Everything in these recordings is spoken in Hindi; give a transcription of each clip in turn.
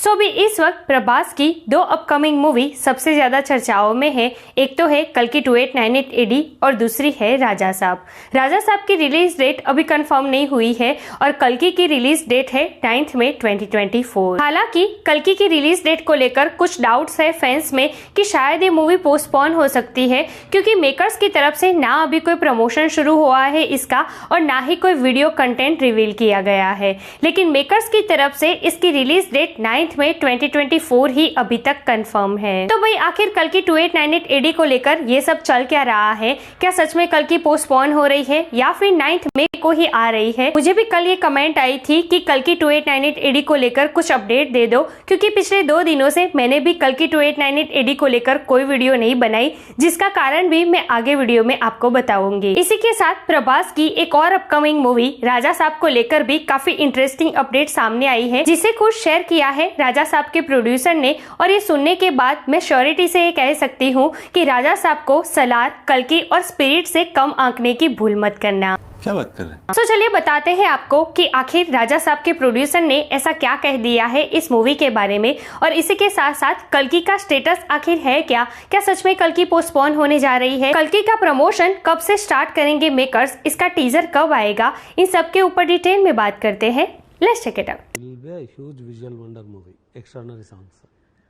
सो अभी इस वक्त प्रभास की दो अपकमिंग मूवी सबसे ज्यादा चर्चाओं में है। एक तो है कल्कि 2898 AD और दूसरी है राजा साहब। राजा साहब की रिलीज डेट अभी कंफर्म नहीं हुई है और कल्कि की रिलीज डेट है 9 मई 2024। हालांकि कल्कि की रिलीज डेट को लेकर कुछ डाउट्स है फैंस में कि शायद ये मूवी पोस्टपोन हो सकती है, क्योंकि मेकर्स की तरफ से ना अभी कोई प्रमोशन शुरू हुआ है इसका और ना ही कोई वीडियो कंटेंट रिवील किया गया है। लेकिन मेकर्स की तरफ से इसकी रिलीज डेट 9 मई 2024 ही अभी तक कंफर्म है। तो भाई आखिर कल्कि 2898 AD को लेकर ये सब चल क्या रहा है? क्या सच में कल्कि पोस्टपोन हो रही है या फिर 9 मई को ही आ रही है? मुझे भी कल ये कमेंट आई थी कि कल्कि 2898 AD को लेकर कुछ अपडेट दे दो, क्योंकि पिछले 2 दिनों से मैंने भी कल्कि 2898 AD को लेकर कोई वीडियो नहीं बनाई, जिसका कारण भी मैं आगे वीडियो में आपको बताऊंगी। इसी के साथ प्रभास की एक और अपकमिंग मूवी राजा साहब को लेकर भी काफी इंटरेस्टिंग अपडेट सामने आई है, जिसे खुद शेयर किया है राजा साहब के प्रोड्यूसर ने। और ये सुनने के बाद मैं श्योरिटी से ये कह सकती हूँ कि राजा साहब को सलार, कल्कि और स्पिरिट से कम आंकने की भूल मत करना। क्या बात कर रहे हैं? तो चलिए बताते हैं आपको कि आखिर राजा साहब के प्रोड्यूसर ने ऐसा क्या कह दिया है इस मूवी के बारे में, और इसी के साथ साथ कल्कि का स्टेटस आखिर है क्या सच में कल्कि पोस्टपोन होने जा रही है, कल्कि का प्रमोशन कब से स्टार्ट करेंगे मेकर्स, इसका टीजर कब आएगा, इन सब के ऊपर डिटेल में बात करते हैं। Let's check it out. It will be a huge visual wonder movie. Extraordinary songs.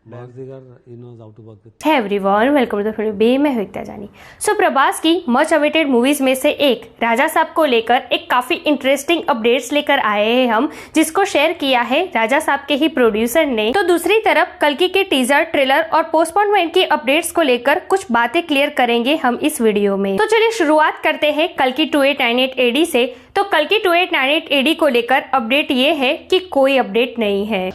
Barzigar, he knows how to work with. Hey everyone, welcome to the film बे मैं हुई जानी। प्रभास की मच अवेटेड मूवीज में से एक राजा साहब को लेकर एक काफी इंटरेस्टिंग अपडेट्स लेकर आए हैं हम, जिसको शेयर किया है राजा साहब के ही प्रोड्यूसर ने। तो दूसरी तरफ कल्कि के टीजर, ट्रेलर और पोस्टपोनमेंट की अपडेट्स को लेकर कुछ बातें क्लियर करेंगे हम इस वीडियो में। तो चलिए शुरुआत करते हैं कल्कि 2898 AD से। तो कल्कि 2898 AD को लेकर अपडेट ये है कि कोई अपडेट नहीं है।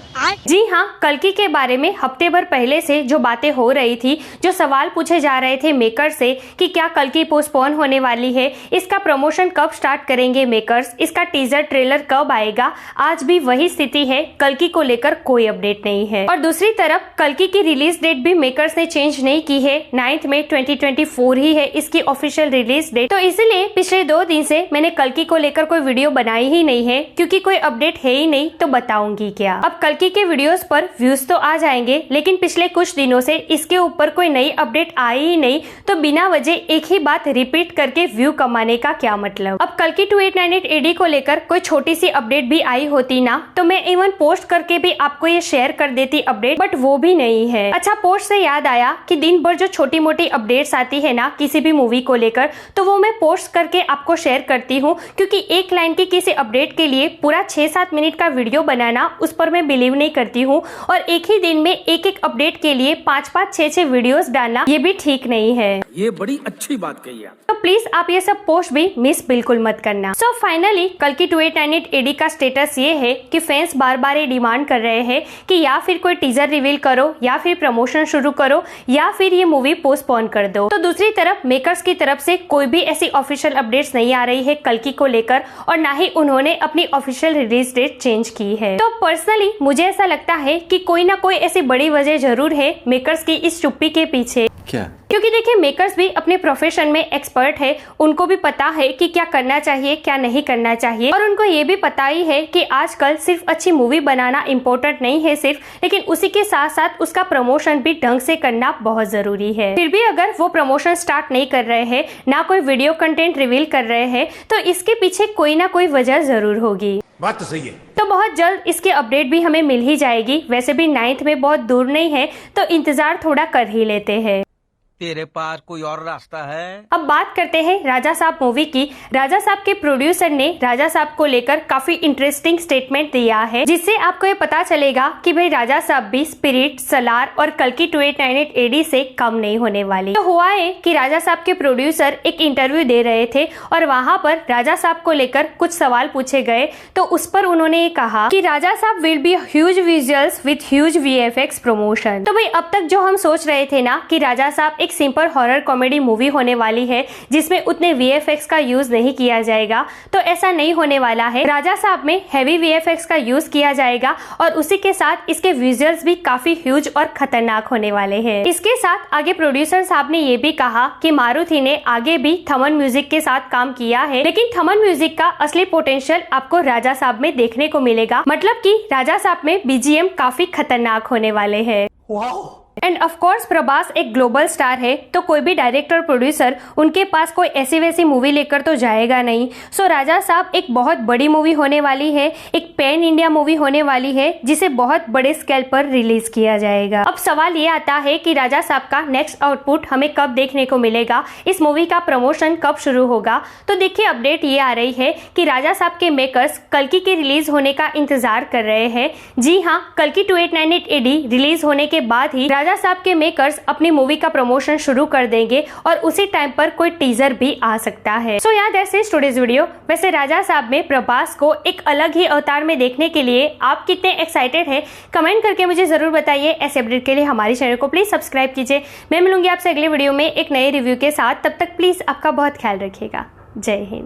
जी हाँ, कल्कि के बारे में हफ्ते भर पहले से जो बातें हो रही थी, जो सवाल पूछे जा रहे थे मेकर से कि क्या कल्कि पोस्टपोन होने वाली है, इसका प्रमोशन कब स्टार्ट करेंगे मेकर्स, इसका टीजर ट्रेलर कब आएगा, आज भी वही स्थिति है। कल्कि को लेकर कोई अपडेट नहीं है। और दूसरी तरफ कल्कि की रिलीज डेट भी मेकर्स ने चेंज नहीं की है, 9 मई 2024 ही है इसकी ऑफिशियल रिलीज डेट। तो इसलिए पिछले 2 दिन से मैंने कल्कि को लेकर कोई वीडियो बनाई ही नहीं है, क्योंकि कोई अपडेट है ही नहीं, तो बताऊंगी क्या। अब कल्कि के वीडियोस पर व्यूज तो आ जाएंगे, लेकिन पिछले कुछ दिनों से इसके ऊपर कोई नई अपडेट आई ही नहीं, तो बिना वजह एक ही बात रिपीट करके व्यू कमाने का क्या मतलब। अब कल्कि 2898 AD को लेकर कोई छोटी सी अपडेट भी आई होती ना, तो मैं इवन पोस्ट करके भी आपको ये शेयर कर देती अपडेट, बट वो भी नहीं है। अच्छा, पोस्ट से याद आया कि दिन भर जो छोटी मोटी अपडेट्स आती है ना किसी भी मूवी को लेकर, तो वो मैं पोस्ट करके आपको शेयर करती हूँ, क्योंकि एक लाइन की किसी अपडेट के लिए पूरा 6-7 मिनट का वीडियो बनाना, उस पर मैं बिलीव नहीं करती हूँ। और एक ही दिन में एक अपडेट के लिए 5-5, 6-6 वीडियोस डालना, ये भी ठीक नहीं है। ये बड़ी अच्छी बात कही है। तो प्लीज आप ये सब पोस्ट भी मिस बिल्कुल मत करना। सो फाइनली कल्कि 2898 AD का स्टेटस ये है कि फैंस बार बार ये डिमांड कर रहे हैं कि या फिर कोई टीजर रिवील करो, या फिर प्रमोशन शुरू करो, या फिर ये मूवी पोस्टपोन कर दो। तो दूसरी तरफ मेकर्स की तरफ से कोई भी ऐसी ऑफिशियल अपडेट्स नहीं आ रही है कल्कि को लेकर, और ना ही उन्होंने अपनी ऑफिशियल रिलीज डेट चेंज की है। तो पर्सनली मुझे ऐसा लगता है कि कोई ना कोई ऐसी बड़ी वजह जरूर है मेकर्स की इस चुप्पी के पीछे। क्या? क्योंकि देखिए मेकर्स भी अपने प्रोफेशन में एक्सपर्ट है, उनको भी पता है कि क्या करना चाहिए, क्या नहीं करना चाहिए, और उनको ये भी पता ही है कि आजकल सिर्फ अच्छी मूवी बनाना इम्पोर्टेंट नहीं है सिर्फ, लेकिन उसी के साथ साथ उसका प्रमोशन भी ढंग से करना बहुत जरूरी है। फिर भी अगर वो प्रमोशन स्टार्ट नहीं कर रहे हैं, ना कोई वीडियो कंटेंट रिवील कर रहे हैं, तो इसके पीछे कोई ना कोई वजह जरूर होगी। बात तो सही है। तो बहुत जल्द इसकी अपडेट भी हमें मिल ही जाएगी। वैसे भी 9 में बहुत दूर नहीं है, तो इंतजार थोड़ा कर ही लेते हैं। तेरे पास कोई और रास्ता है? अब बात करते हैं राजा साहब मूवी की। राजा साहब के प्रोड्यूसर ने राजा साहब को लेकर काफी इंटरेस्टिंग स्टेटमेंट दिया है, जिससे आपको ये पता चलेगा कि भाई राजा साहब भी स्पिरिट, सलार और कल्कि 2898 AD से कम नहीं होने वाली। तो हुआ है कि राजा साहब के प्रोड्यूसर एक इंटरव्यू दे रहे थे, और वहाँ पर राजा साहब को लेकर कुछ सवाल पूछे गए, तो उस पर उन्होंने ये कहा कि राजा साहब will be huge visuals with huge VFX promotion. तो भाई अब तक जो हम सोच रहे थे ना कि राजा साहब एक एक सिंपल हॉरर कॉमेडी मूवी होने वाली है जिसमें उतने VFX का यूज नहीं किया जाएगा, तो ऐसा नहीं होने वाला है। राजा साहब में हैवी VFX का यूज किया जाएगा और उसी के साथ इसके विजुअल्स भी काफी ह्यूज और खतरनाक होने वाले हैं। इसके साथ आगे प्रोड्यूसर साहब ने ये भी कहा कि मारुति ने आगे भी थमन म्यूजिक के साथ काम किया है, लेकिन थमन म्यूजिक का असली पोटेंशियल आपको राजा साहब में देखने को मिलेगा। मतलब कि राजा साहब में BGM काफी खतरनाक होने वाले हैं। एंड ऑफ कोर्स प्रभास एक ग्लोबल स्टार है, तो कोई भी डायरेक्टर प्रोड्यूसर उनके पास कोई ऐसी वैसी मूवी लेकर तो जाएगा नहीं। सो राजा साहब एक बहुत बड़ी मूवी होने वाली है, एक पैन इंडिया मूवी होने वाली है जिसे बहुत बड़े स्केल पर रिलीज किया जाएगा। अब सवाल ये आता है कि राजा साहब का नेक्स्ट आउटपुट हमें कब देखने को मिलेगा, इस मूवी का प्रमोशन कब शुरू होगा। तो देखिए अपडेट ये आ रही है कि राजा साहब के मेकर्स कल्कि के रिलीज होने का इंतजार कर रहे हैं। जी हाँ, कल्कि 2898 AD रिलीज होने के बाद ही राजा साहब के मेकर्स अपनी मूवी का प्रमोशन शुरू कर देंगे और उसी टाइम पर कोई टीजर भी आ सकता है। सो यार दैट्स इट टुडेज वीडियो। वैसे राजा साहब में प्रभास को एक अलग ही अवतार में देखने के लिए आप कितने एक्साइटेड हैं, कमेंट करके मुझे जरूर बताइए। ऐसे अपडेट के लिए हमारे चैनल को प्लीज सब्सक्राइब कीजिए। मैं मिलूंगी आपसे अगले वीडियो में एक नए रिव्यू के साथ। तब तक प्लीज आपका बहुत ख्याल रखिएगा। जय हिंद।